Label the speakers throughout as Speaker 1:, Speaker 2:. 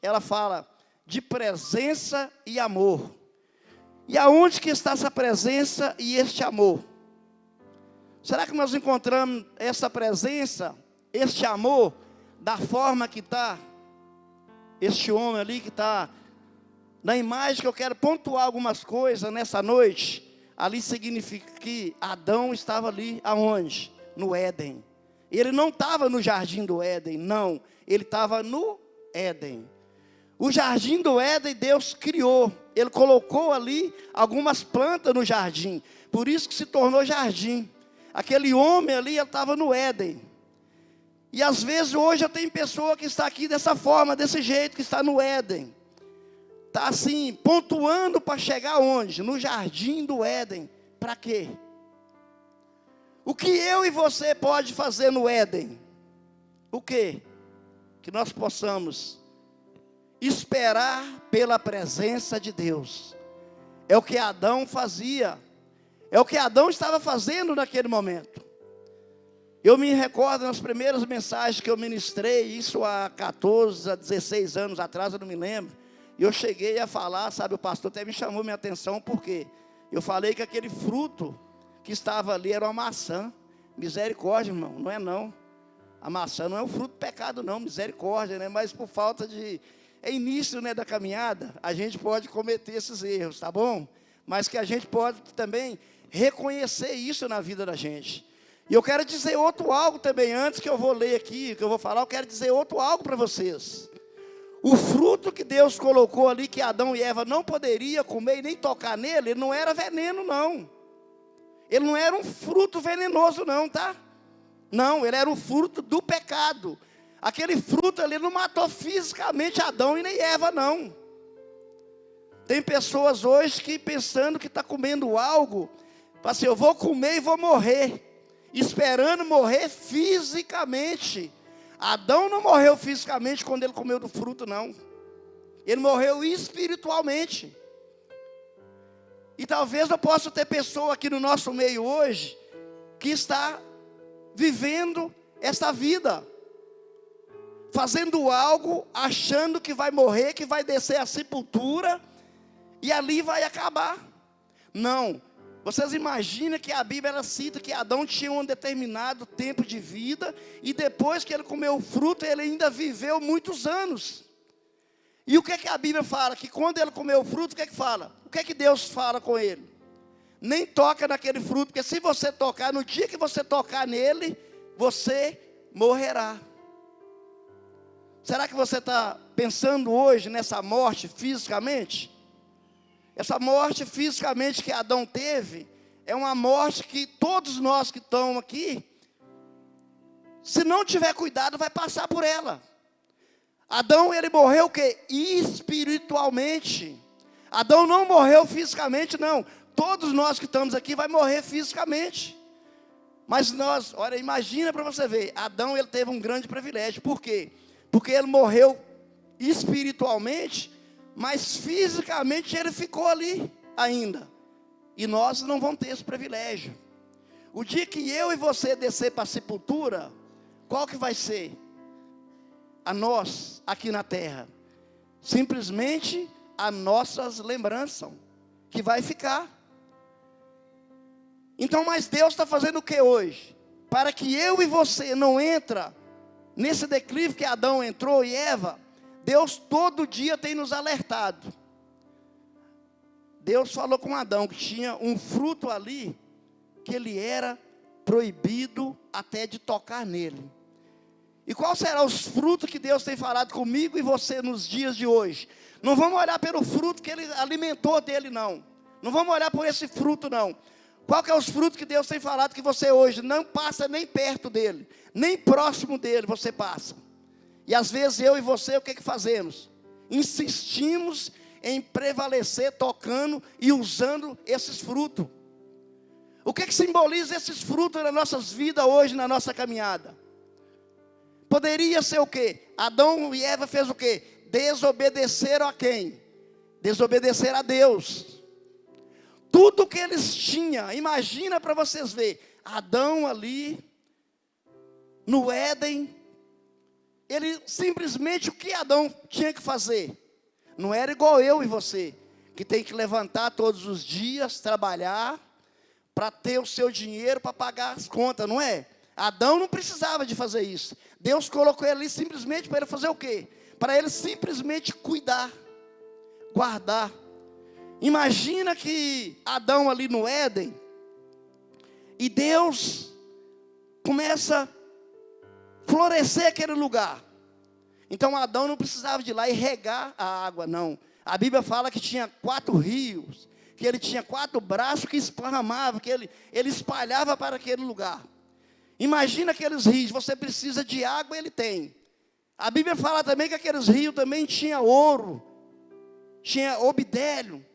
Speaker 1: ela fala de presença e amor. E aonde que está essa presença e este amor? Será que nós encontramos essa presença, este amor, da forma que está este homem ali que está na imagem? Que eu quero pontuar algumas coisas nessa noite. Ali significa que Adão estava ali aonde? No Éden. Ele não estava no jardim do Éden, não. Ele estava no Éden. O jardim do Éden Deus criou. Ele colocou ali algumas plantas no jardim. Por isso que se tornou jardim. Aquele homem ali, ele estava no Éden. E às vezes hoje eu tenho pessoa que está aqui dessa forma, desse jeito, que está no Éden. Está assim, pontuando para chegar onde? No jardim do Éden. Para quê? O que eu e você pode fazer no Éden? O quê? Que nós possamos esperar pela presença de Deus. É o que Adão fazia. É o que Adão estava fazendo naquele momento. Eu me recordo nas primeiras mensagens que eu ministrei, isso há 14, a 16 anos atrás, eu não me lembro. E eu cheguei a falar, sabe, o pastor até me chamou minha atenção, porque eu falei que aquele fruto que estava ali era uma maçã. Misericórdia, irmão, não é não. A maçã não é um fruto do pecado não, misericórdia, né? Mas por falta de... É início, né, da caminhada, a gente pode cometer esses erros, tá bom? Mas que a gente pode também reconhecer isso na vida da gente. E eu quero dizer outro algo também, antes que eu vou ler aqui, que eu vou falar, eu quero dizer outro algo para vocês. O fruto que Deus colocou ali, que Adão e Eva não poderiam comer e nem tocar nele, ele não era veneno não. Ele não era um fruto venenoso não, tá? Não, ele era um fruto do pecado. Aquele fruto ali não matou fisicamente Adão e nem Eva não. Tem pessoas hoje que pensando que está comendo algo, fala assim, eu vou comer e vou morrer. Esperando morrer fisicamente. Adão não morreu fisicamente quando ele comeu do fruto não. Ele morreu espiritualmente. E talvez eu possa ter pessoa aqui no nosso meio hoje, que está vivendo essa vida, fazendo algo, achando que vai morrer, que vai descer à sepultura, e ali vai acabar. Não, vocês imaginam que a Bíblia ela cita que Adão tinha um determinado tempo de vida, e depois que ele comeu o fruto, ele ainda viveu muitos anos. E o que é que a Bíblia fala? Que quando ele comeu o fruto, o que é que fala? O que é que Deus fala com ele? Nem toca naquele fruto, porque se você tocar, no dia que você tocar nele, você morrerá. Será que você está pensando hoje nessa morte fisicamente? Essa morte fisicamente que Adão teve, é uma morte que todos nós que estamos aqui, se não tiver cuidado, vai passar por ela. Adão, ele morreu o quê? Espiritualmente. Adão não morreu fisicamente, não. Todos nós que estamos aqui vai morrer fisicamente. Mas nós, olha, imagina para você ver, Adão ele teve um grande privilégio. Por quê? Porque ele morreu espiritualmente, mas fisicamente ele ficou ali ainda. E nós não vamos ter esse privilégio. O dia que eu e você descer para a sepultura, qual que vai ser? A nós, aqui na terra. Simplesmente as nossas lembranças, que vai ficar. Então, mas Deus está fazendo o que hoje? Para que eu e você não entra nesse declive que Adão entrou e Eva, Deus todo dia tem nos alertado. Deus falou com Adão que tinha um fruto ali, que ele era proibido até de tocar nele. E qual será os frutos que Deus tem falado comigo e você nos dias de hoje? Não vamos olhar pelo fruto que ele alimentou dele não. Não vamos olhar por esse fruto não. Qual que é os frutos que Deus tem falado que você hoje não passa nem perto dele, nem próximo dele você passa. E às vezes eu e você, o que que fazemos? Insistimos em prevalecer tocando e usando esses frutos. O que que simboliza esses frutos nas nossas vidas hoje, na nossa caminhada? Poderia ser o quê? Adão e Eva fez o quê? Desobedeceram a quem? Desobedeceram a Deus. Tudo que eles tinham, imagina para vocês verem, Adão ali, no Éden, ele simplesmente, o que Adão tinha que fazer? Não era igual eu e você, que tem que levantar todos os dias, trabalhar, para ter o seu dinheiro, para pagar as contas, não é? Adão não precisava de fazer isso. Deus colocou ele ali simplesmente para ele fazer o quê? Para ele simplesmente cuidar, guardar. Imagina que Adão ali no Éden, e Deus começa a florescer aquele lugar. Então Adão não precisava de ir lá e regar a água, não. A Bíblia fala que tinha 4 rios, que ele tinha 4 braços que esparramavam, que ele espalhava para aquele lugar. Imagina aqueles rios, você precisa de água, ele tem. A Bíblia fala também que aqueles rios também tinha ouro, tinha obidélio,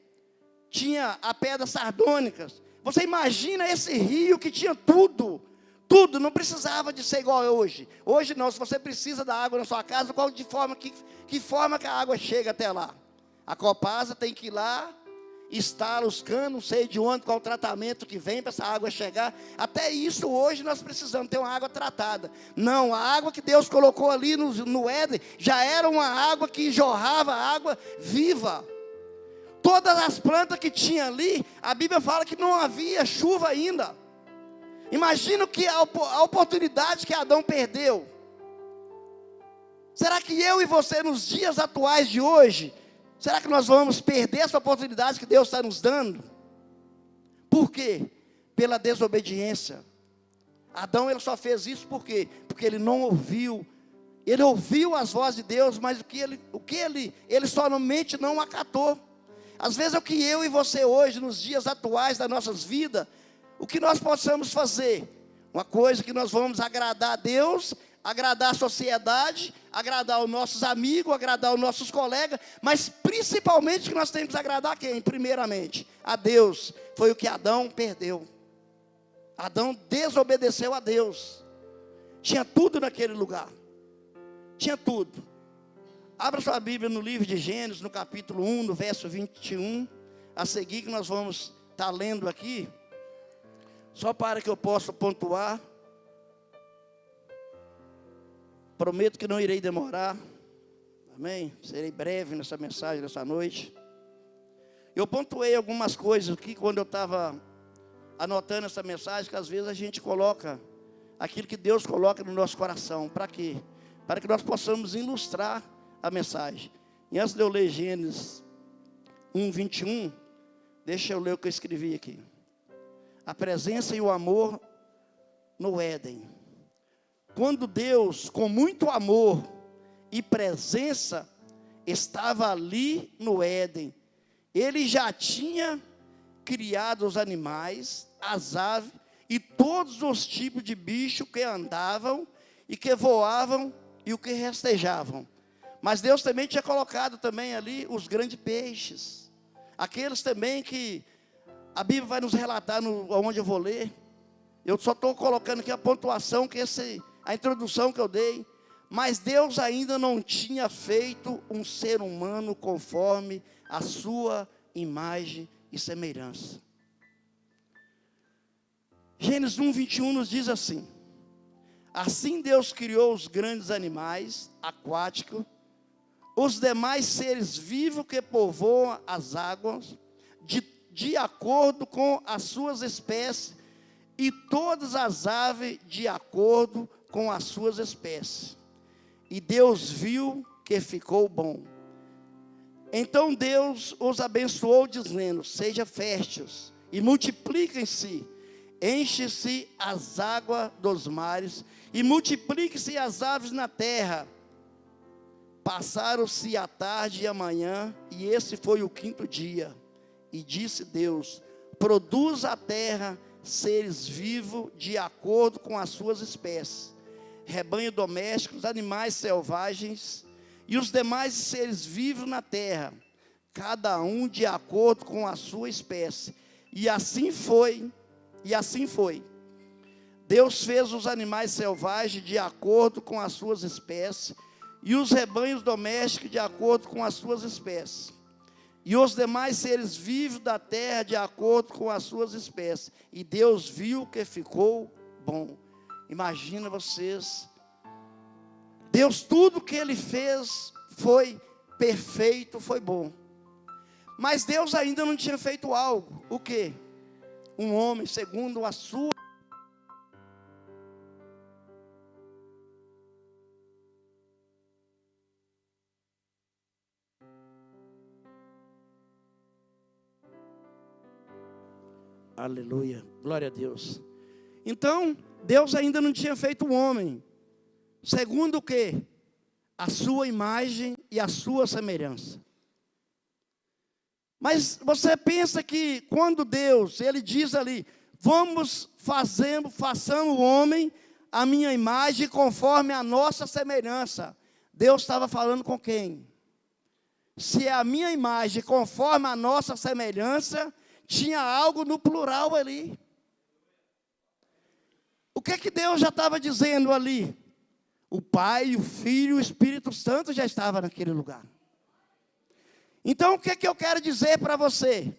Speaker 1: tinha a pedra sardônicas. Você imagina esse rio que tinha tudo, tudo, não precisava de ser igual hoje. Hoje não, se você precisa da água na sua casa, que forma que a água chega até lá? A Copasa tem que ir lá, instala os canos, não sei de onde, qual o tratamento que vem para essa água chegar. Até isso hoje nós precisamos ter uma água tratada. Não, a água que Deus colocou ali no Éden, já era uma água que jorrava, água viva. Todas as plantas que tinha ali, a Bíblia fala que não havia chuva ainda. Imagina que a oportunidade que Adão perdeu. Será que eu e você, nos dias atuais de hoje, será que nós vamos perder essa oportunidade que Deus está nos dando? Por quê? Pela desobediência. Adão, ele só fez isso por quê? Porque ele não ouviu. Ele ouviu as vozes de Deus, mas ele somente não acatou. Às vezes é o que eu e você hoje, nos dias atuais das nossas vidas, o que nós possamos fazer? Uma coisa que nós vamos agradar a Deus, agradar a sociedade, agradar os nossos amigos, agradar os nossos colegas, mas principalmente que nós temos que agradar quem? Primeiramente, a Deus. Foi o que Adão perdeu. Adão desobedeceu a Deus. Tinha tudo naquele lugar. Tinha tudo. Abra sua Bíblia no livro de Gênesis, no capítulo 1, no verso 21. A seguir que nós vamos estar lendo aqui. Só para que eu possa pontuar. Prometo que não irei demorar. Amém? Serei breve nessa mensagem, nessa noite. Eu pontuei algumas coisas aqui quando eu estava anotando essa mensagem, que às vezes a gente coloca aquilo que Deus coloca no nosso coração. Para quê? Para que nós possamos ilustrar a mensagem. E antes de eu ler Gênesis 1, 21, deixa eu ler o que eu escrevi aqui. A presença e o amor no Éden. Quando Deus, com muito amor e presença, estava ali no Éden, Ele já tinha criado os animais, as aves e todos os tipos de bicho que andavam e que voavam e o que restejavam. Mas Deus também tinha colocado também ali os grandes peixes, aqueles também que a Bíblia vai nos relatar onde eu vou ler. Eu só estou colocando aqui a pontuação, a introdução que eu dei. Mas Deus ainda não tinha feito um ser humano conforme a sua imagem e semelhança. Gênesis 1, 21 nos diz assim: assim Deus criou os grandes animais aquáticos, os demais seres vivos que povoam as águas, de acordo com as suas espécies, e todas as aves de acordo com as suas espécies. E Deus viu que ficou bom. Então Deus os abençoou, dizendo: sejam férteis e multipliquem-se, enche-se as águas dos mares, e multipliquem-se as aves na terra. Passaram-se a tarde e a manhã, e esse foi o 5º dia. E disse Deus: produz a terra seres vivos de acordo com as suas espécies, rebanho doméstico, animais selvagens e os demais seres vivos na terra, cada um de acordo com a sua espécie. E assim foi, Deus fez os animais selvagens de acordo com as suas espécies, e os rebanhos domésticos de acordo com as suas espécies, e os demais seres vivos da terra de acordo com as suas espécies. E Deus viu que ficou bom. Imagina vocês, Deus, tudo que Ele fez foi perfeito, foi bom. Mas Deus ainda não tinha feito algo. O quê? Um homem segundo a sua. Aleluia, glória a Deus. Então, Deus ainda não tinha feito o homem. Segundo o quê? A sua imagem e a sua semelhança. Mas você pensa que quando Deus, Ele diz ali, façamos o homem a minha imagem conforme a nossa semelhança. Deus estava falando com quem? Se é a minha imagem conforme a nossa semelhança, tinha algo no plural ali. O que Deus já estava dizendo ali? O Pai, o Filho e o Espírito Santo já estavam naquele lugar. Então, o que eu quero dizer para você?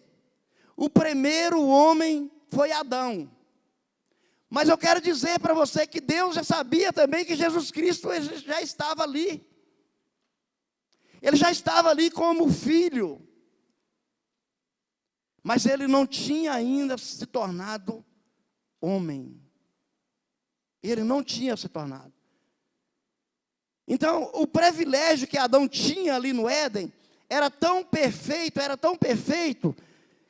Speaker 1: O primeiro homem foi Adão. Mas eu quero dizer para você que Deus já sabia também que Jesus Cristo ele já estava ali. Ele já estava ali como filho. Mas ele não tinha ainda se tornado homem. Ele não tinha se tornado. Então, o privilégio que Adão tinha ali no Éden era tão perfeito,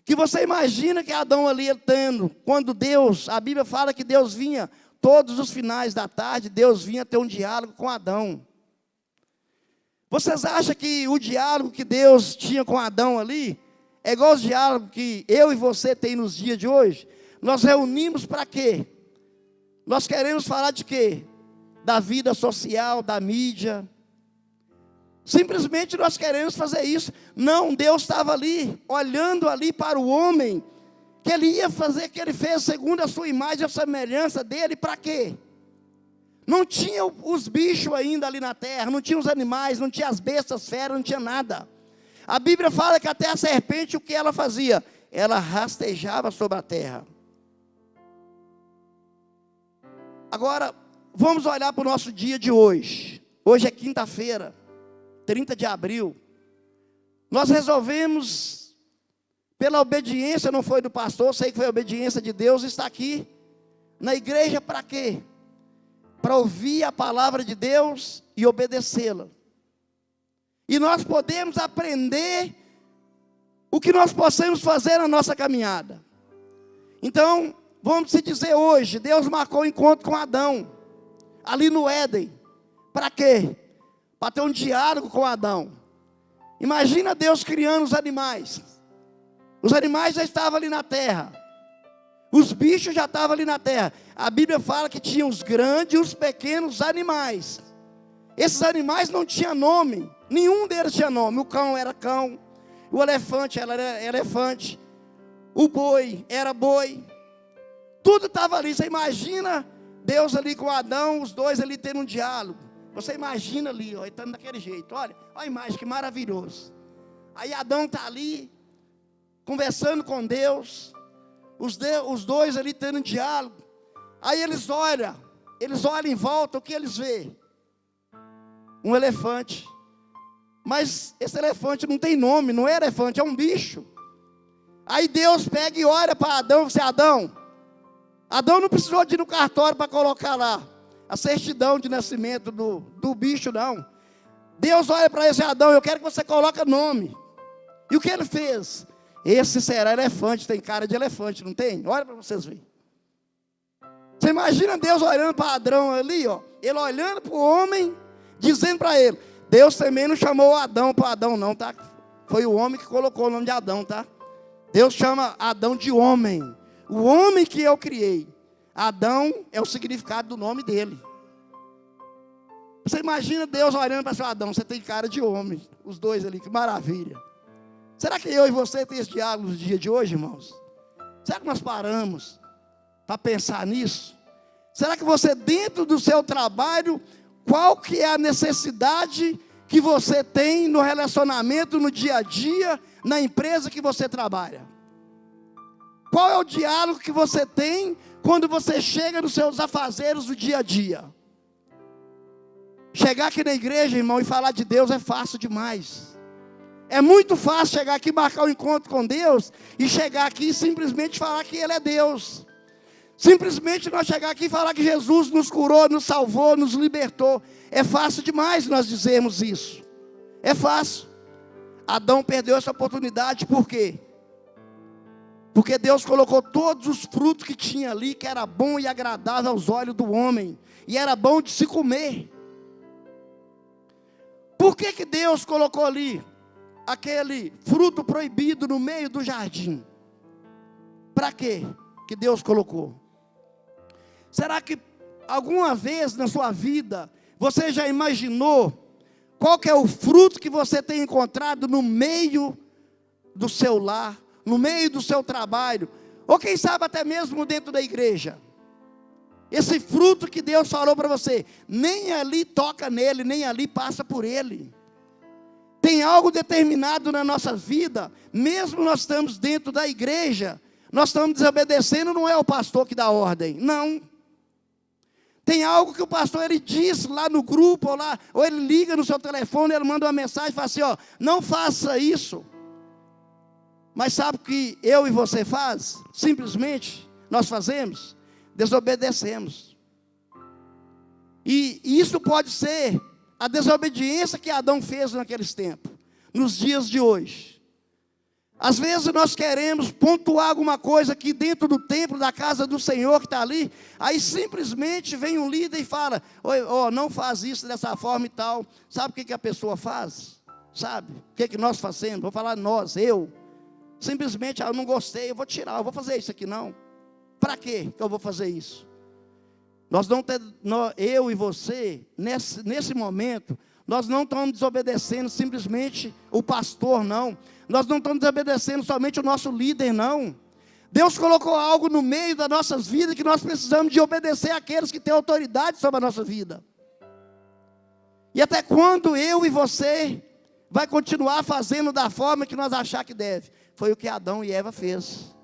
Speaker 1: que você imagina que Adão ali tendo, quando Deus, a Bíblia fala que Deus vinha, todos os finais da tarde, Deus vinha ter um diálogo com Adão. Vocês acham que o diálogo que Deus tinha com Adão ali, é igual os diálogos que eu e você tem nos dias de hoje? Nós reunimos para quê? Nós queremos falar de quê? Da vida social, da mídia. Simplesmente nós queremos fazer isso. Não, Deus estava ali, olhando ali para o homem, que Ele ia fazer, que Ele fez segundo a sua imagem, a semelhança dEle, para quê? Não tinha os bichos ainda ali na terra, não tinha os animais, não tinha as bestas, feras, não tinha nada. A Bíblia fala que até a serpente, o que ela fazia? Ela rastejava sobre a terra. Agora, vamos olhar para o nosso dia de hoje. Hoje é quinta-feira, 30 de abril. Nós resolvemos, pela obediência, não foi do pastor, sei que foi a obediência de Deus, estar aqui na igreja para quê? Para ouvir a palavra de Deus e obedecê-la. E nós podemos aprender o que nós possamos fazer na nossa caminhada. Então, vamos se dizer hoje, Deus marcou um encontro com Adão, ali no Éden. Para quê? Para ter um diálogo com Adão. Imagina Deus criando os animais. Os animais já estavam ali na terra. Os bichos já estavam ali na terra. A Bíblia fala que tinha os grandes e os pequenos animais. Esses animais não tinham nome. Nenhum deles tinha nome. O cão era cão. O elefante era elefante. O boi era boi. Tudo estava ali. Você imagina Deus ali com Adão, os dois ali tendo um diálogo. Você imagina ali, ó, estando daquele jeito. Olha a imagem, que maravilhoso. Aí Adão está ali, conversando com Deus. Os dois ali tendo um diálogo. Aí eles olham em volta, o que eles veem? Um elefante. Mas esse elefante não tem nome, não é elefante, é um bicho. Aí Deus pega e olha para Adão e diz: Adão não precisou de ir no cartório para colocar lá a certidão de nascimento do bicho, não. Deus olha para esse Adão: eu quero que você coloque nome. E o que ele fez? Esse será elefante, tem cara de elefante, não tem? Olha para vocês verem. Você imagina Deus olhando para Adão ali, ó, ele olhando para o homem, dizendo para ele. Deus também não chamou Adão para Adão não, tá? Foi o homem que colocou o nome de Adão, tá? Deus chama Adão de homem. O homem que eu criei. Adão é o significado do nome dele. Você imagina Deus olhando para seu Adão, você tem cara de homem. Os dois ali, que maravilha. Será que eu e você tem esse diálogo no dia de hoje, irmãos? Será que nós paramos para pensar nisso? Será que você, dentro do seu trabalho, qual que é a necessidade que você tem no relacionamento, no dia a dia, na empresa que você trabalha? Qual é o diálogo que você tem quando você chega nos seus afazeres do dia a dia? Chegar aqui na igreja, irmão, e falar de Deus é fácil demais. É muito fácil chegar aqui, marcar um encontro com Deus, e chegar aqui e simplesmente falar que Ele é Deus. Simplesmente nós chegar aqui e falar que Jesus nos curou, nos salvou, nos libertou. É fácil demais nós dizermos isso. É fácil. Adão perdeu essa oportunidade, por quê? Porque Deus colocou todos os frutos que tinha ali, que era bom e agradável aos olhos do homem, e era bom de se comer. Por que que Deus colocou ali aquele fruto proibido no meio do jardim? Para quê que Deus colocou? Será que alguma vez na sua vida você já imaginou qual que é o fruto que você tem encontrado no meio do seu lar, no meio do seu trabalho, ou quem sabe até mesmo dentro da igreja? Esse fruto que Deus falou para você, nem ali toca nele, nem ali passa por ele. Tem algo determinado na nossa vida, mesmo nós estamos dentro da igreja, nós estamos desobedecendo, não é o pastor que dá ordem, não. Tem algo que o pastor ele diz lá no grupo, ou ele liga no seu telefone, ele manda uma mensagem e fala assim, ó, não faça isso. Mas sabe o que eu e você faz? Simplesmente, nós fazemos, desobedecemos. E isso pode ser a desobediência que Adão fez naqueles tempos, nos dias de hoje. Às vezes nós queremos pontuar alguma coisa aqui dentro do templo, da casa do Senhor que está ali, aí simplesmente vem um líder e fala, não faz isso dessa forma e tal. Sabe o que a pessoa faz? Sabe? O que nós fazemos? Vou falar nós, eu. Simplesmente, eu não gostei, eu vou tirar, eu vou fazer isso aqui não. Para quê que eu vou fazer isso? Eu e você, nesse momento, nós não estamos desobedecendo simplesmente o pastor, não. Nós não estamos desobedecendo somente o nosso líder, não. Deus colocou algo no meio das nossas vidas que nós precisamos de obedecer àqueles que têm autoridade sobre a nossa vida. E até quando eu e você vai continuar fazendo da forma que nós achar que deve? Foi o que Adão e Eva fez.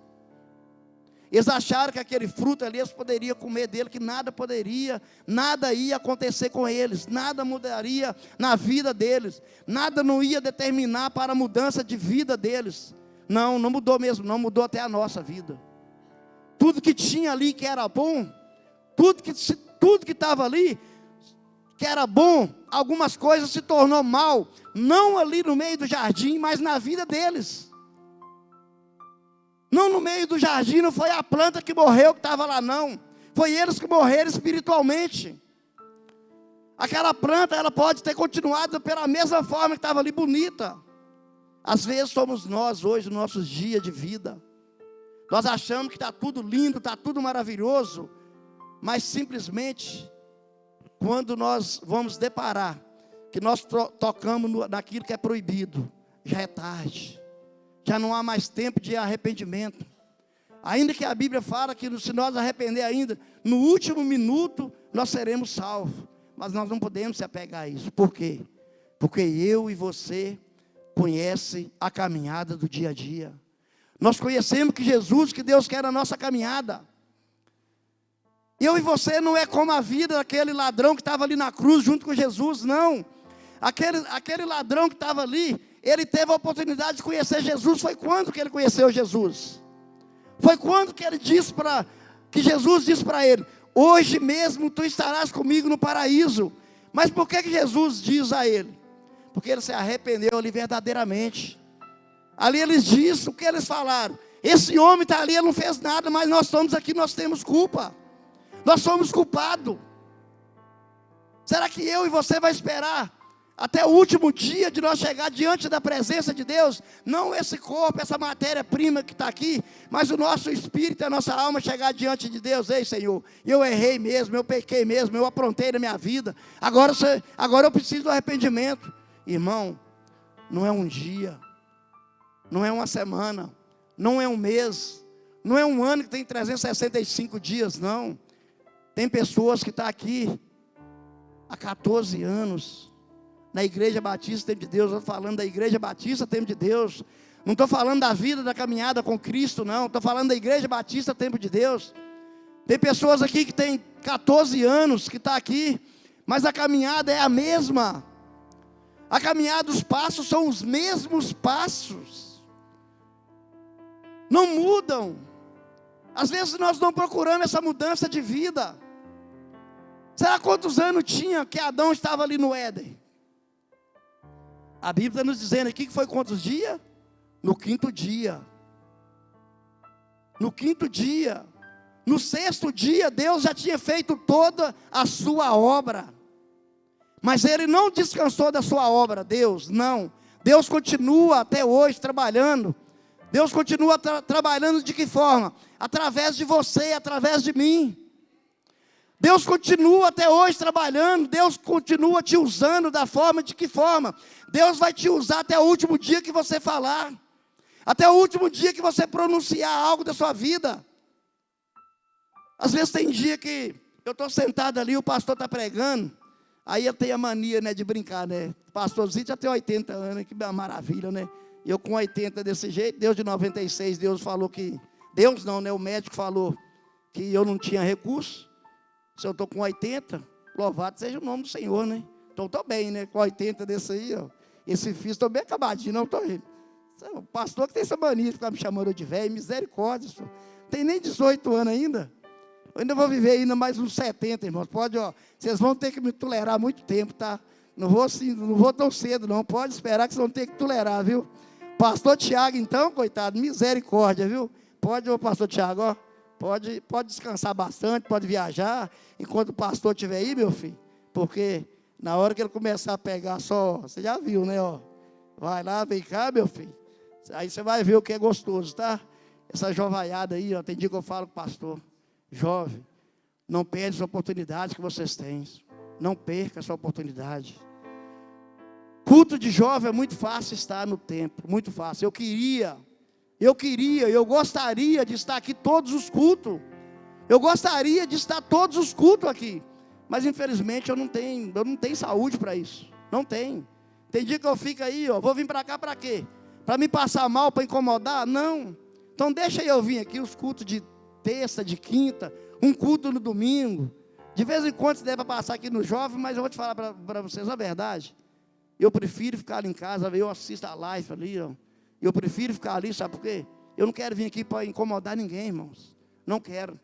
Speaker 1: Eles acharam que aquele fruto ali, eles poderiam comer dele, que nada ia acontecer com eles, nada mudaria na vida deles, nada não ia determinar para a mudança de vida deles. Não mudou mesmo, não mudou até a nossa vida. Tudo que tinha ali que era bom, tudo que estava ali, que era bom, algumas coisas se tornou mal, não ali no meio do jardim, mas na vida deles. Não no meio do jardim, não foi a planta que morreu que estava lá não. Foi eles que morreram espiritualmente. Aquela planta, ela pode ter continuado pela mesma forma que estava ali bonita. Às vezes somos nós hoje, nos nossos dias de vida. Nós achamos que está tudo lindo, está tudo maravilhoso. Mas simplesmente, quando nós vamos deparar, que nós tocamos naquilo que é proibido, já é tarde. Já não há mais tempo de arrependimento. Ainda que a Bíblia fala que se nós arrepender ainda, no último minuto nós seremos salvos. Mas nós não podemos se apegar a isso. Por quê? Porque eu e você conhecem a caminhada do dia a dia. Nós conhecemos que Jesus, que Deus quer a nossa caminhada. Eu e você não é como a vida daquele ladrão que estava ali na cruz junto com Jesus, não. Aquele ladrão que estava ali, ele teve a oportunidade de conhecer Jesus. Foi quando que ele conheceu Jesus? Foi quando que que Jesus disse para ele, hoje mesmo tu estarás comigo no paraíso. Mas por que Jesus diz a ele? Porque ele se arrependeu ali verdadeiramente. Ali eles disseram, o que eles falaram? Esse homem está ali, ele não fez nada, mas nós somos aqui, nós temos culpa. Nós somos culpados. Será que eu e você vai esperar até o último dia de nós chegar diante da presença de Deus? Não esse corpo, essa matéria-prima que está aqui, mas o nosso espírito, a nossa alma chegar diante de Deus. Ei, Senhor, eu errei mesmo, eu pequei mesmo, eu aprontei na minha vida. Agora eu preciso do arrependimento. Irmão, não é um dia, não é uma semana, não é um mês, não é um ano que tem 365 dias, não. Tem pessoas que estão aqui há 14 anos, na Igreja Batista Tempo de Deus. Eu estou falando da Igreja Batista Tempo de Deus. Não estou falando da vida, da caminhada com Cristo, não. Estou falando da Igreja Batista Tempo de Deus. Tem pessoas aqui que têm 14 anos, que estão aqui, mas a caminhada é a mesma. A caminhada, os passos são os mesmos passos. Não mudam. Às vezes nós não procuramos essa mudança de vida. Será quantos anos tinha que Adão estava ali no Éden? A Bíblia está nos dizendo aqui que foi quantos dias? No 5º dia. No 5º dia. No 6º dia, Deus já tinha feito toda a sua obra. Mas Ele não descansou da sua obra, Deus, não. Deus continua até hoje trabalhando. Deus continua trabalhando de que forma? Através de você, através de mim. Deus continua até hoje trabalhando. Deus continua te usando da forma de que forma? Deus vai te usar até o último dia que você falar. Até o último dia que você pronunciar algo da sua vida. Às vezes tem dia que eu estou sentado ali, o pastor está pregando. Aí eu tenho a mania, né, de brincar, né? O pastorzinho já tem 80 anos, que maravilha, né? E eu com 80 desse jeito, Deus de 96, Deus falou que... Deus não, né? O médico falou que eu não tinha recurso. Se eu estou com 80, louvado seja o nome do Senhor, né? Então estou bem, né? Com 80 desse aí, ó. Esse filho, estou bem acabadinho, não estou rindo. O pastor que tem essa mania de ficar me chamando de velho, misericórdia, senhor. Não tem nem 18 anos ainda. Eu ainda vou viver ainda mais uns 70, irmãos. Pode, ó, vocês vão ter que me tolerar muito tempo, tá? Não vou tão cedo, não. Pode esperar que vocês vão ter que tolerar, viu? Pastor Tiago, então, coitado, misericórdia, viu? Pode, ô pastor Tiago, ó. Pode descansar bastante, pode viajar. Enquanto o pastor estiver aí, meu filho. Porque na hora que ele começar a pegar só, você já viu, né? Ó, vai lá, vem cá, meu filho. Aí você vai ver o que é gostoso, tá? Essa jovaiada aí, ó, tem dia que eu falo com o pastor. Jovem, não perde as oportunidades que vocês têm. Não perca essa oportunidade. Culto de jovem é muito fácil estar no templo, muito fácil. Eu gostaria de estar aqui todos os cultos. Eu gostaria de estar todos os cultos aqui. Mas infelizmente eu não tenho saúde para isso. Não tenho. Tem dia que eu fico aí, ó, vou vir para cá para quê? Para me passar mal, para incomodar? Não. Então deixa eu vir aqui os cultos de terça, de quinta, um culto no domingo. De vez em quando você deve passar aqui no jovem, mas eu vou te falar para vocês a verdade. Eu prefiro ficar ali em casa, eu assisto a live ali, ó. Eu prefiro ficar ali, sabe por quê? Eu não quero vir aqui para incomodar ninguém, irmãos. Não quero.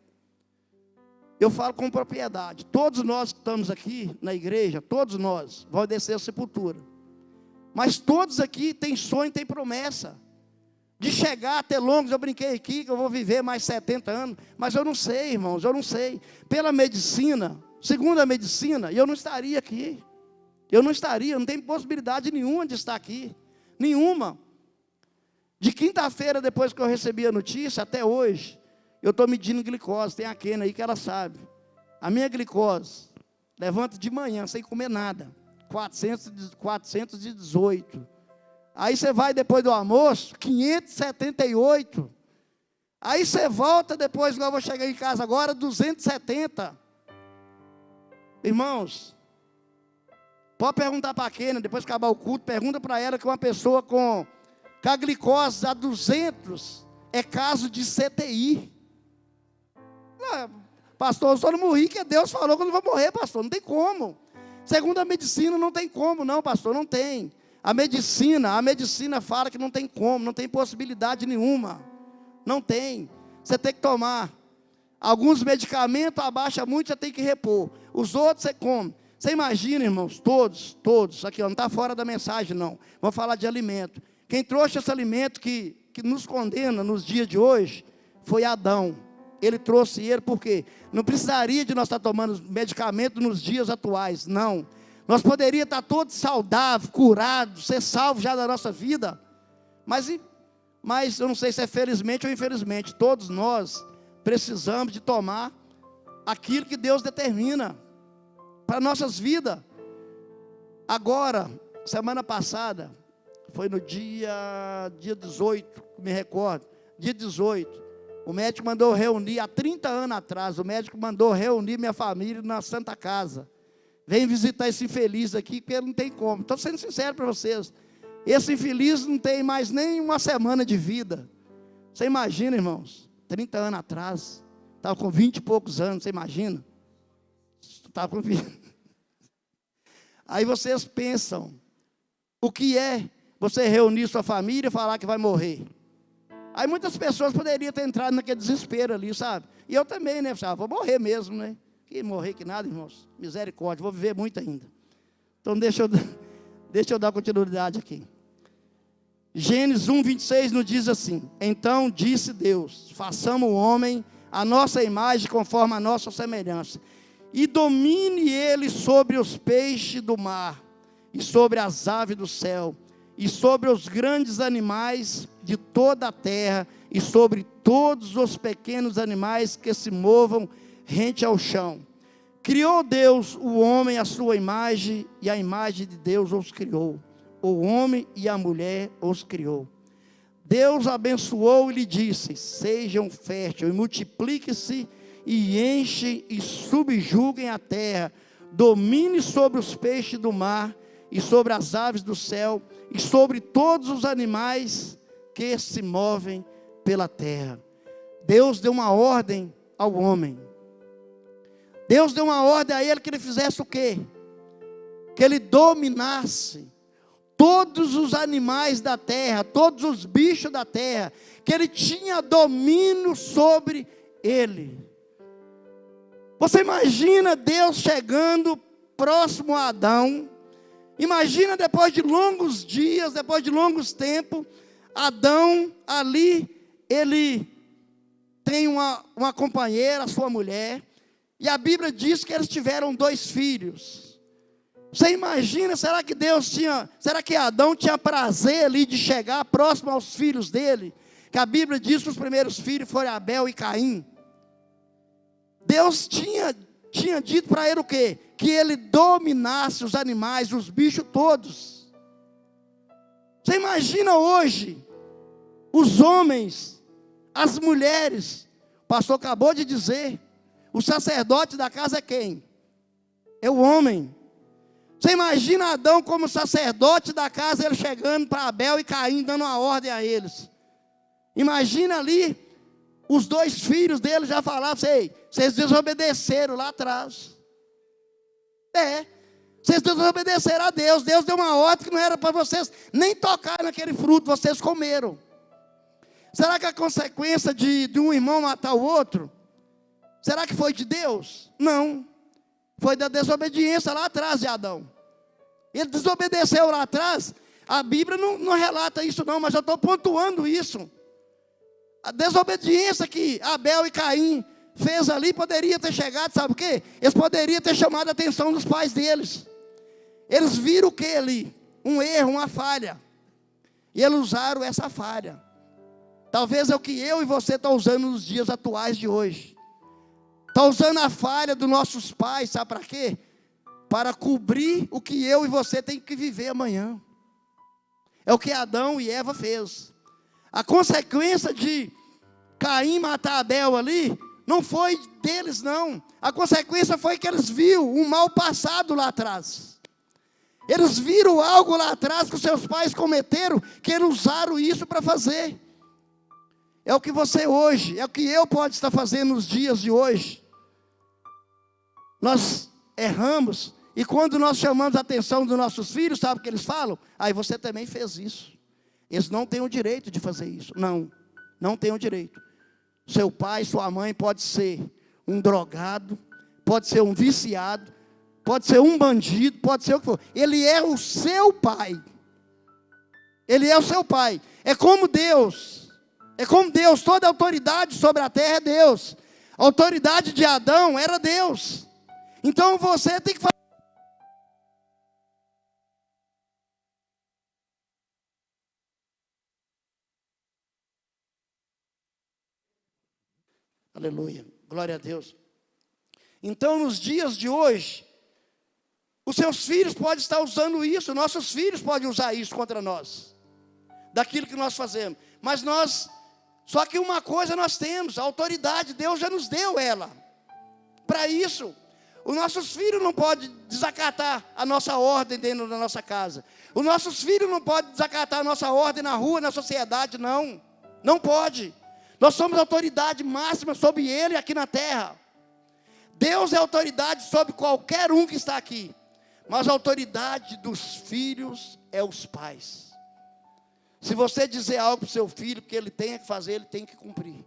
Speaker 1: Eu falo com propriedade. Todos nós que estamos aqui na igreja, todos nós, vamos descer a sepultura. Mas todos aqui têm sonho, têm promessa. De chegar até longos, eu brinquei aqui que eu vou viver mais 70 anos, mas eu não sei, irmãos, eu não sei. Pela medicina, segundo a medicina, eu não estaria aqui. Eu não tenho possibilidade nenhuma de estar aqui. Nenhuma. De quinta-feira, depois que eu recebi a notícia, até hoje, eu estou medindo glicose. Tem a Kena aí que ela sabe. A minha glicose, levanto de manhã sem comer nada. 418. Aí você vai depois do almoço, 578. Aí você volta depois, igual eu vou chegar em casa agora, 270. Irmãos, pode perguntar para a Kena, depois que acabar o culto, pergunta para ela que uma pessoa com a glicose a 200 é caso de CTI. Não, pastor, eu só não morri, que Deus falou que eu não vou morrer, pastor, não tem como. Segundo a medicina, não tem como, não, pastor, não tem. A medicina fala que não tem como, não tem possibilidade nenhuma. Não tem. Você tem que tomar. Alguns medicamentos abaixa muito, você tem que repor. Os outros você come. Você imagina, irmãos, todos, aqui ó, não está fora da mensagem não. Vamos falar de alimento. Quem trouxe esse alimento que nos condena nos dias de hoje, foi Adão. Ele trouxe ele porque não precisaria de nós estar tomando medicamento nos dias atuais, não. Nós poderíamos estar todos saudáveis, curados, ser salvos já da nossa vida. Mas eu não sei se é felizmente ou infelizmente, todos nós precisamos de tomar aquilo que Deus determina para nossas vidas. Agora, semana passada, foi no dia 18, me recordo, dia 18, o médico mandou reunir, há 30 anos atrás, o médico mandou reunir minha família na Santa Casa. Vem visitar esse infeliz aqui, porque ele não tem como. Estou sendo sincero para vocês. Esse infeliz não tem mais nem uma semana de vida. Você imagina, irmãos, 30 anos atrás, estava com 20 e poucos anos, você imagina? Estava com 20. Aí vocês pensam, o que é você reunir sua família e falar que vai morrer? Aí muitas pessoas poderiam ter entrado naquele desespero ali, sabe? E eu também, né? Vou morrer mesmo, né? Que morrer que nada, irmãos. Misericórdia, vou viver muito ainda. Então deixa eu dar continuidade aqui. Gênesis 1:26 nos diz assim: então disse Deus, façamos o homem a nossa imagem conforme a nossa semelhança, e domine ele sobre os peixes do mar, e sobre as aves do céu, e sobre os grandes animais de toda a terra, e sobre todos os pequenos animais que se movam rente ao chão. Criou Deus o homem à sua imagem, e a imagem de Deus os criou. O homem e a mulher os criou. Deus abençoou e lhe disse: sejam férteis e multipliquem-se, e enchem e subjuguem a terra, domine sobre os peixes do mar, e sobre as aves do céu, e sobre todos os animais que se movem pela terra. Deus deu uma ordem ao homem. Deus deu uma ordem a ele que ele fizesse o quê? Que ele dominasse todos os animais da terra, todos os bichos da terra, que ele tinha domínio sobre ele. Você imagina Deus chegando próximo a Adão? Imagina depois de longos dias, depois de longos tempos, Adão ali, ele tem uma companheira, a sua mulher, e a Bíblia diz que eles tiveram 2 filhos. Você imagina, será que Adão tinha prazer ali de chegar próximo aos filhos dele? Que a Bíblia diz que os primeiros filhos foram Abel e Caim. Deus tinha dito para ele o quê? Que ele dominasse os animais, os bichos todos. Você imagina hoje, os homens, as mulheres, o pastor acabou de dizer, o sacerdote da casa é quem? É o homem. Você imagina Adão como sacerdote da casa, ele chegando para Abel e Caim, dando uma ordem a eles. Imagina ali, os 2 filhos dele já falavam assim: vocês desobedeceram lá atrás. Vocês desobedeceram a Deus. Deus deu uma ordem que não era para vocês nem tocar naquele fruto, vocês comeram. Será que a consequência de um irmão matar o outro, será que foi de Deus? Não. Foi da desobediência lá atrás de Adão. Ele desobedeceu lá atrás. A Bíblia não relata isso não, mas eu estou pontuando isso. A desobediência que Abel e Caim fez ali poderia ter chegado, sabe o quê? Eles poderiam ter chamado a atenção dos pais deles. Eles viram o que ali? Um erro, uma falha. E eles usaram essa falha. Talvez é o que eu e você estão usando nos dias atuais de hoje. Está usando a falha dos nossos pais, sabe para quê? Para cobrir o que eu e você tem que viver amanhã. É o que Adão e Eva fez. A consequência de Caim matar Abel ali, não foi deles não. A consequência foi que eles viram um mal passado lá atrás. Eles viram algo lá atrás que os seus pais cometeram, que eles usaram isso para fazer. É o que você hoje, é o que eu posso estar fazendo nos dias de hoje. Nós erramos, e quando nós chamamos a atenção dos nossos filhos, sabe o que eles falam? Aí você também fez isso. Eles não têm o direito de fazer isso. Não têm o direito. Seu pai, sua mãe pode ser um drogado, pode ser um viciado, pode ser um bandido, pode ser o que for. Ele é o seu pai. Ele é o seu pai. É como Deus, toda a autoridade sobre a terra é Deus. A autoridade de Adão era Deus. Então você tem que fazer. Aleluia, glória a Deus. Então nos dias de hoje, os seus filhos podem estar usando isso, nossos filhos podem usar isso contra nós, daquilo que nós fazemos. Mas só que uma coisa nós temos, a autoridade, Deus já nos deu ela. Para isso, os nossos filhos não podem desacatar a nossa ordem dentro da nossa casa. Os nossos filhos não podem desacatar a nossa ordem na rua, na sociedade, não pode. Nós somos a autoridade máxima sobre ele aqui na terra. Deus é autoridade sobre qualquer um que está aqui. Mas a autoridade dos filhos é os pais. Se você dizer algo para o seu filho que ele tem que fazer, ele tem que cumprir.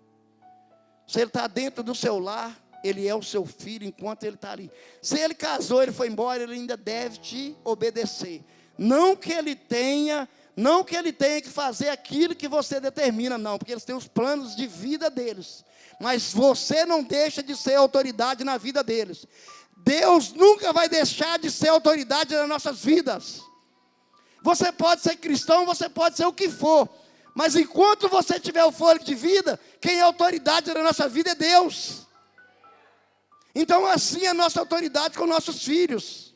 Speaker 1: Se ele está dentro do seu lar, ele é o seu filho enquanto ele está ali. Se ele casou, ele foi embora, ele ainda deve te obedecer. Não que ele tenha que fazer aquilo que você determina, não, porque eles têm os planos de vida deles. Mas você não deixa de ser autoridade na vida deles. Deus nunca vai deixar de ser autoridade nas nossas vidas. Você pode ser cristão, você pode ser o que for, mas enquanto você tiver o fôlego de vida, quem é autoridade na nossa vida é Deus. Então assim é a nossa autoridade com nossos filhos.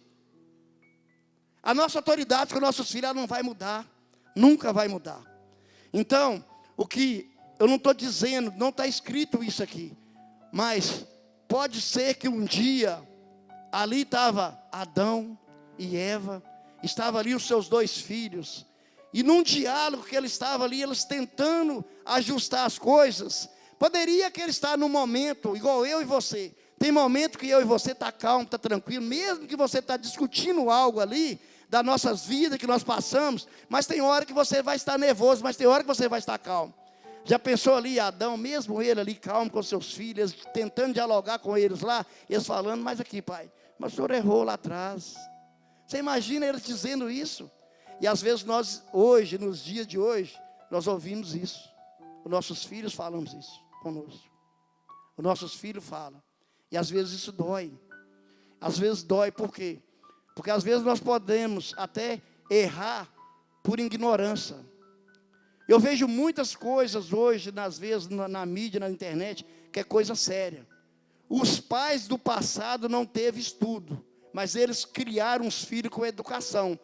Speaker 1: A nossa autoridade com nossos filhos, ela não vai mudar, nunca vai mudar. Então, o que eu não estou dizendo, não está escrito isso aqui, mas pode ser que um dia, ali estava Adão e Eva, estavam ali os seus 2 filhos, e num diálogo que eles estavam ali, eles tentando ajustar as coisas, poderia que ele estar num momento, igual eu e você, tem momento que eu e você está calmo, está tranquilo, mesmo que você está discutindo algo ali, das nossas vidas que nós passamos, mas tem hora que você vai estar nervoso, mas tem hora que você vai estar calmo. Já pensou ali, Adão, mesmo ele ali calmo com seus filhos, tentando dialogar com eles lá, eles falando, mas aqui pai, mas o senhor errou lá atrás. Você imagina eles dizendo isso? E às vezes nós, hoje, nos dias de hoje, nós ouvimos isso. Os nossos filhos falamos isso conosco. Os nossos filhos falam. E às vezes isso dói. Às vezes dói, por quê? Porque às vezes nós podemos até errar por ignorância. Eu vejo muitas coisas hoje, às vezes na mídia, na internet, que é coisa séria. Os pais do passado não teve estudo, mas eles criaram os filhos com educação.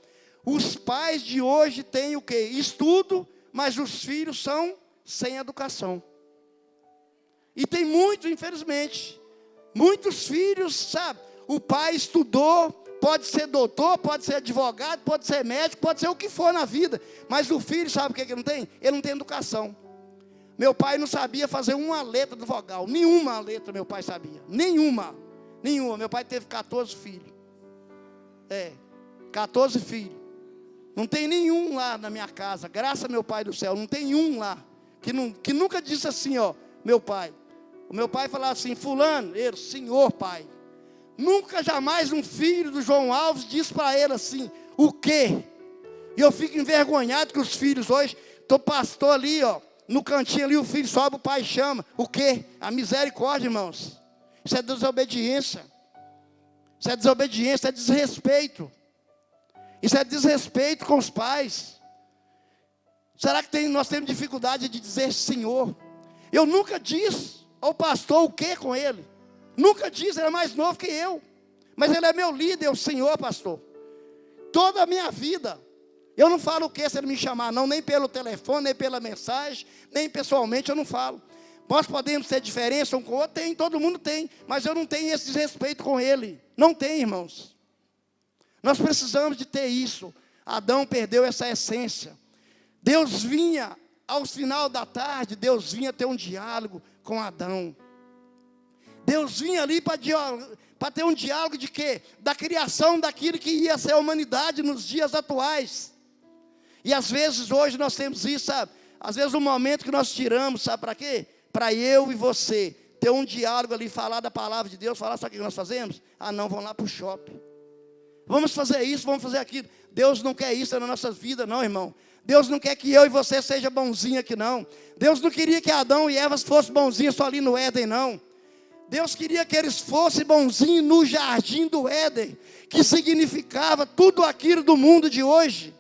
Speaker 1: Os pais de hoje têm o quê? Estudo, mas os filhos são sem educação. E tem muito, infelizmente, muitos filhos, sabe? O pai estudou, pode ser doutor, pode ser advogado, pode ser médico, pode ser o que for na vida. Mas o filho, sabe o que ele não tem? Ele não tem educação. Meu pai não sabia fazer uma letra do vogal. Nenhuma letra meu pai sabia. Nenhuma. Meu pai teve 14 filhos. 14 filhos. Não tem nenhum lá na minha casa. Graças a meu pai do céu. Não tem um lá. Que nunca disse assim, ó. Meu pai. O meu pai falava assim, fulano, ele, senhor pai. Nunca jamais um filho do João Alves disse para ele assim, o quê? E eu fico envergonhado que os filhos hoje, estou pastor ali, ó, no cantinho ali, o filho sobe, o pai chama. O quê? A misericórdia, irmãos. Isso é desobediência. Isso é desobediência, isso é desrespeito. Isso é desrespeito com os pais. Será que nós temos dificuldade de dizer Senhor? Eu nunca disse ao pastor o quê com ele. Nunca disse, ele é mais novo que eu. Mas ele é meu líder, o Senhor, pastor. Toda a minha vida. Eu não falo o que se ele me chamar, não. Nem pelo telefone, nem pela mensagem, nem pessoalmente eu não falo. Nós podemos ter diferença um com o outro? Tem, todo mundo tem. Mas eu não tenho esse desrespeito com ele. Não tem, irmãos. Nós precisamos de ter isso. Adão perdeu essa essência. Deus vinha, ao final da tarde, Deus vinha ter um diálogo com Adão. Deus vinha ali para ter um diálogo de quê? Da criação daquilo que ia ser a humanidade nos dias atuais. E às vezes hoje nós temos isso, sabe? Às vezes um momento que nós tiramos, sabe para quê? Para eu e você ter um diálogo ali, falar da palavra de Deus, falar, sabe o que nós fazemos? Ah não, vamos lá para o shopping. Vamos fazer isso, vamos fazer aquilo. Deus não quer isso na nossa vida não, irmão. Deus não quer que eu e você seja bonzinho aqui não. Deus não queria que Adão e Eva fossem bonzinhos só ali no Éden não. Deus queria que eles fossem bonzinhos no jardim do Éden, que significava tudo aquilo do mundo de hoje.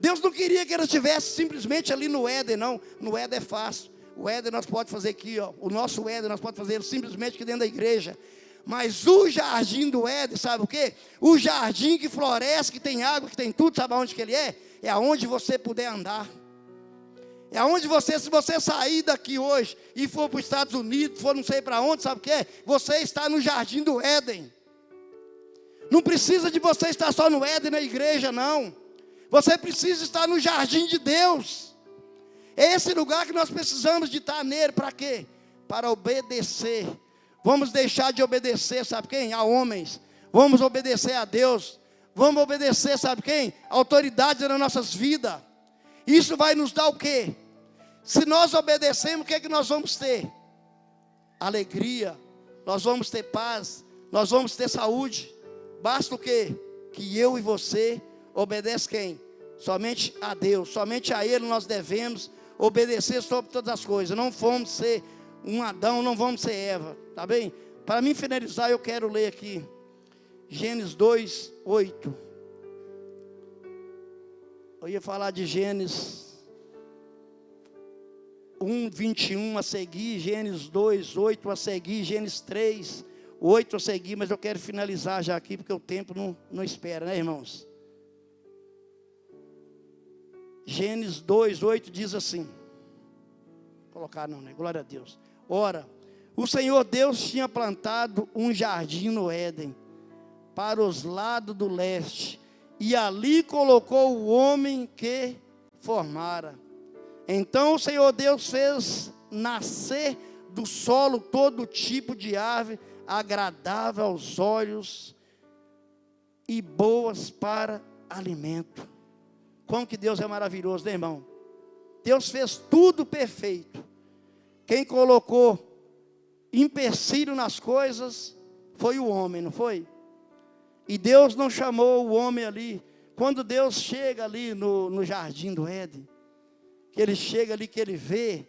Speaker 1: Deus não queria que eles estivessem simplesmente ali no Éden, não. No Éden é fácil. O Éden nós podemos fazer aqui, ó. O nosso Éden nós podemos fazer simplesmente aqui dentro da igreja. Mas o jardim do Éden, sabe o quê? O jardim que floresce, que tem água, que tem tudo, sabe aonde que ele é? É aonde você puder andar. É aonde você, se você sair daqui hoje e for para os Estados Unidos, for não sei para onde, sabe o que é? Você está no jardim do Éden. Não precisa de você estar só no Éden, na igreja, não. Você precisa estar no jardim de Deus. É esse lugar que nós precisamos de estar nele, para quê? Para obedecer. Vamos deixar de obedecer, sabe quem? A homens. Vamos obedecer a Deus. Vamos obedecer, sabe quem? A autoridade nas nossas vidas. Isso vai nos dar o quê? Se nós obedecemos, o que é que nós vamos ter? Alegria, nós vamos ter paz, nós vamos ter saúde. Basta o quê? Que eu e você obedece quem? Somente a Deus, somente a Ele nós devemos obedecer sobre todas as coisas. Não vamos ser um Adão, não vamos ser Eva, tá bem? Para mim finalizar, eu quero ler aqui Gênesis 2, 8. Eu ia falar de Gênesis 1, 21 a seguir, Gênesis 2, 8 a seguir, Gênesis 3, 8 a seguir, mas eu quero finalizar já aqui, porque o tempo não espera, né, irmãos? Gênesis 2, 8 diz assim, vou colocar não, né? Glória a Deus. Ora, o Senhor Deus tinha plantado um jardim no Éden, para os lados do leste, e ali colocou o homem que formara. Então o Senhor Deus fez nascer do solo todo tipo de ave, agradável aos olhos e boas para alimento. Como que Deus é maravilhoso, né, irmão? Deus fez tudo perfeito. Quem colocou empecilho nas coisas foi o homem, não foi? E Deus não chamou o homem ali. Quando Deus chega ali no jardim do Éden, que ele chega ali, que ele vê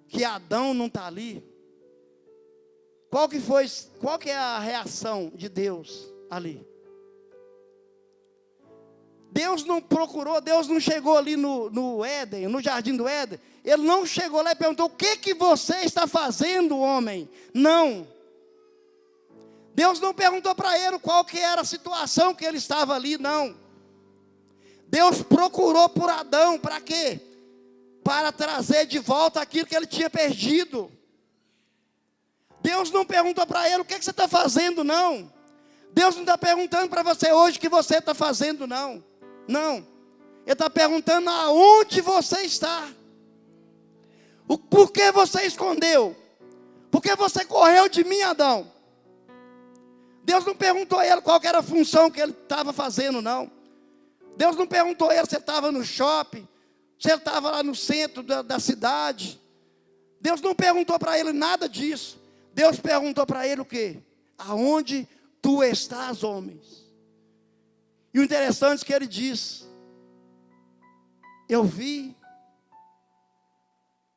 Speaker 1: que Adão não está ali. Qual que é a reação de Deus ali? Deus não procurou, Deus não chegou ali no Éden, no jardim do Éden. Ele não chegou lá e perguntou: o que você está fazendo, homem? Não. Deus não perguntou para ele qual que era a situação que ele estava ali, não. Deus procurou por Adão, para quê? Para trazer de volta aquilo que ele tinha perdido. Deus não perguntou para ele: o que você está fazendo, não. Deus não está perguntando para você hoje o que você está fazendo, não. Não. Ele está perguntando aonde você está. Por que você escondeu? Por que você correu de mim, Adão? Deus não perguntou a ele qual que era a função que ele estava fazendo, não. Deus não perguntou a ele se ele estava no shopping, se ele estava lá no centro da cidade. Deus não perguntou para ele nada disso. Deus perguntou para ele o quê? Aonde tu estás, homens? E o interessante é que ele diz: eu vi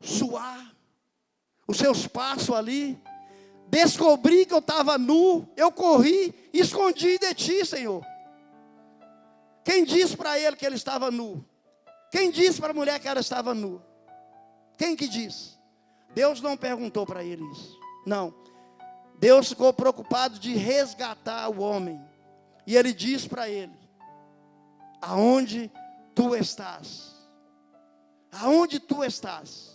Speaker 1: suar os seus passos ali, descobri que eu estava nu, eu corri e escondi de ti, Senhor. Quem disse para ele que ele estava nu? Quem disse para a mulher que ela estava nua? Quem que disse? Deus não perguntou para ele isso. Não. Deus ficou preocupado de resgatar o homem. E ele diz para ele: aonde tu estás? Aonde tu estás?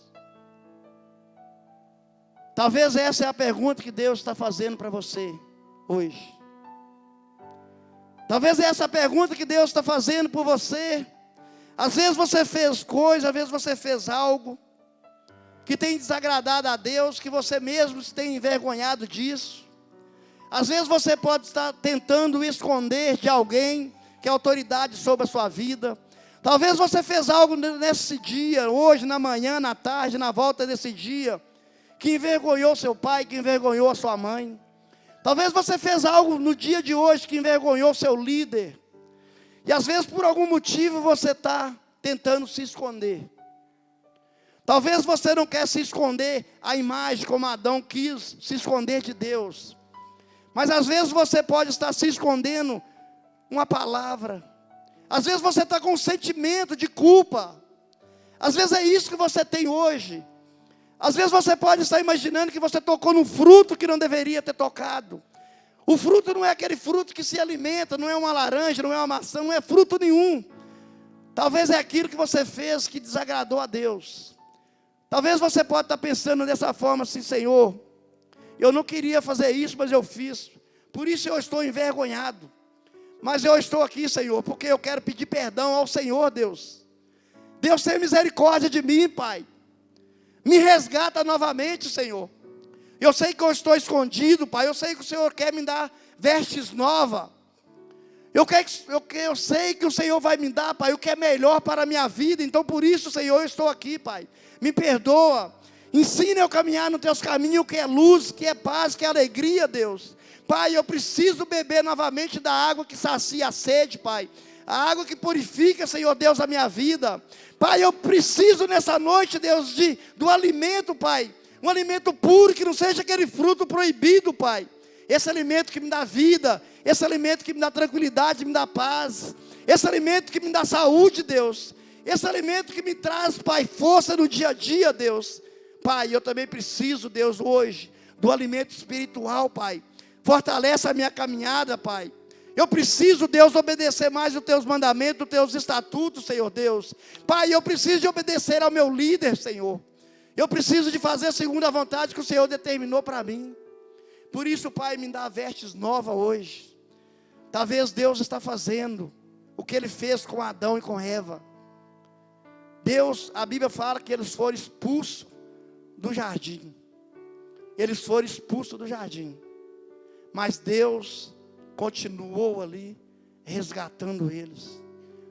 Speaker 1: Talvez essa é a pergunta que Deus está fazendo para você hoje. Talvez essa é a pergunta que Deus está fazendo por você. Às vezes você fez coisa, às vezes você fez algo que tem desagradado a Deus, que você mesmo se tem envergonhado disso. Às vezes você pode estar tentando esconder de alguém que é autoridade sobre a sua vida. Talvez você fez algo nesse dia, hoje, na manhã, na tarde, na volta desse dia, que envergonhou seu pai, que envergonhou a sua mãe. Talvez você fez algo no dia de hoje que envergonhou seu líder. E às vezes por algum motivo você está tentando se esconder. Talvez você não quer se esconder a imagem como Adão quis se esconder de Deus. Mas às vezes você pode estar se escondendo uma palavra. Às vezes você está com um sentimento de culpa. Às vezes é isso que você tem hoje. Às vezes você pode estar imaginando que você tocou num fruto que não deveria ter tocado. O fruto não é aquele fruto que se alimenta, não é uma laranja, não é uma maçã, não é fruto nenhum. Talvez é aquilo que você fez que desagradou a Deus. Talvez você pode estar pensando dessa forma assim: Senhor, eu não queria fazer isso, mas eu fiz. Por isso eu estou envergonhado. Mas eu estou aqui, Senhor, porque eu quero pedir perdão ao Senhor, Deus. Deus, tenha misericórdia de mim, Pai. Me resgata novamente, Senhor. Eu sei que eu estou escondido, Pai. Eu sei que o Senhor quer me dar vestes novas. Eu sei que o Senhor vai me dar, Pai, o que é melhor para a minha vida. Então por isso, Senhor, eu estou aqui, Pai. Me perdoa. Ensina eu a caminhar nos teus caminhos, que é luz, que é paz, que é alegria, Deus. Pai, eu preciso beber novamente da água que sacia a sede, Pai. A água que purifica, Senhor Deus, a minha vida. Pai, eu preciso nessa noite, Deus, do alimento, Pai. Um alimento puro, que não seja aquele fruto proibido, Pai. Esse alimento que me dá vida, esse alimento que me dá tranquilidade, me dá paz. Esse alimento que me dá saúde, Deus. Esse alimento que me traz, Pai, força no dia a dia, Deus. Pai, eu também preciso, Deus, hoje, do alimento espiritual, Pai. Fortalece a minha caminhada, Pai. Eu preciso, Deus, obedecer mais os teus mandamentos, os teus estatutos, Senhor Deus. Pai, eu preciso de obedecer ao meu líder, Senhor. Eu preciso de fazer segundo a vontade que o Senhor determinou para mim. Por isso, Pai, me dá vestes novas hoje. Talvez Deus está fazendo o que Ele fez com Adão e com Eva. Deus, a Bíblia fala que eles foram expulsos do jardim. Eles foram expulsos do jardim. Mas Deus continuou ali, resgatando eles.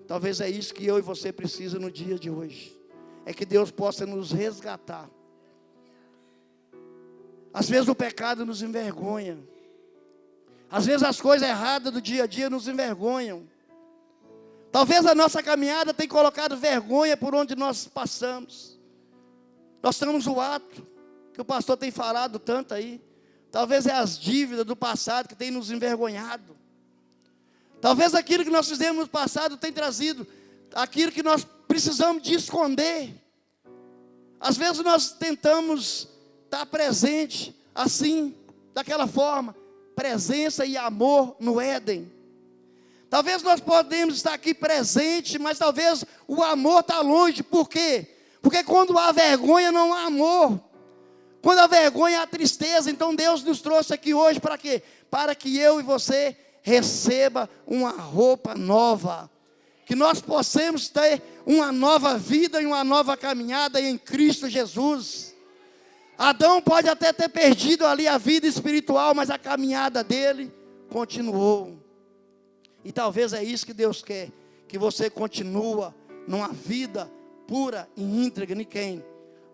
Speaker 1: Talvez é isso que eu e você precisamos no dia de hoje. É que Deus possa nos resgatar. Às vezes o pecado nos envergonha. Às vezes as coisas erradas do dia a dia nos envergonham. Talvez a nossa caminhada tenha colocado vergonha por onde nós passamos. Nós temos o ato, que o pastor tem falado tanto aí. Talvez é as dívidas do passado que tem nos envergonhado. Talvez aquilo que nós fizemos no passado tenha trazido aquilo que nós precisamos de esconder. Às vezes nós tentamos estar presente assim, daquela forma, presença e amor no Éden. Talvez nós podemos estar aqui presente, mas talvez o amor está longe. Por quê? Porque quando há vergonha não há amor. Quando há vergonha há tristeza. Então Deus nos trouxe aqui hoje para quê? Para que eu e você receba uma roupa nova. Que nós possamos ter uma nova vida e uma nova caminhada em Cristo Jesus. Adão pode até ter perdido ali a vida espiritual, mas a caminhada dele continuou. E talvez é isso que Deus quer, que você continue numa vida pura e íntegra em quem?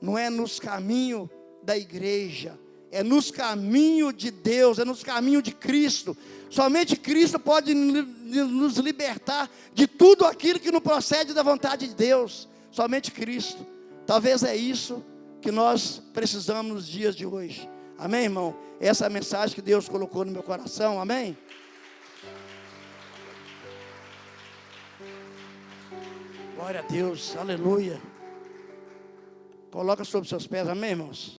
Speaker 1: Não é nos caminhos da igreja, é nos caminhos de Deus, é nos caminhos de Cristo. Somente Cristo pode nos libertar de tudo aquilo que não procede da vontade de Deus. Somente Cristo. Talvez é isso que nós precisamos nos dias de hoje. Amém, irmão? Essa é a mensagem que Deus colocou no meu coração. Amém? Glória a Deus, aleluia. Coloca sobre seus pés, amém, irmãos?